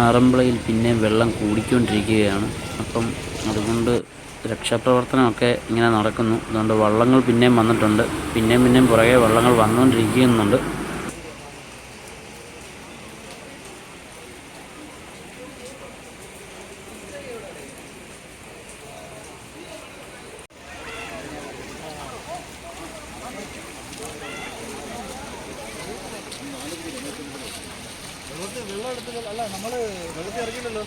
ആറന്മുളയിൽ പിന്നെയും വെള്ളം കൂടിക്കൊണ്ടിരിക്കുകയാണ്. അപ്പം അതുകൊണ്ട് രക്ഷാപ്രവർത്തനമൊക്കെ ഇങ്ങനെ നടക്കുന്നു. അതുകൊണ്ട് വള്ളങ്ങൾ പിന്നെയും വന്നിട്ടുണ്ട്. പിന്നെയും പുറകെ വള്ളങ്ങൾ വന്നുകൊണ്ടിരിക്കുന്നുണ്ട്. വെള്ളം എടുത്തില്ല. അല്ല, നമ്മൾ വെള്ളത്തിൽ ഇറങ്ങിയില്ലല്ലോ.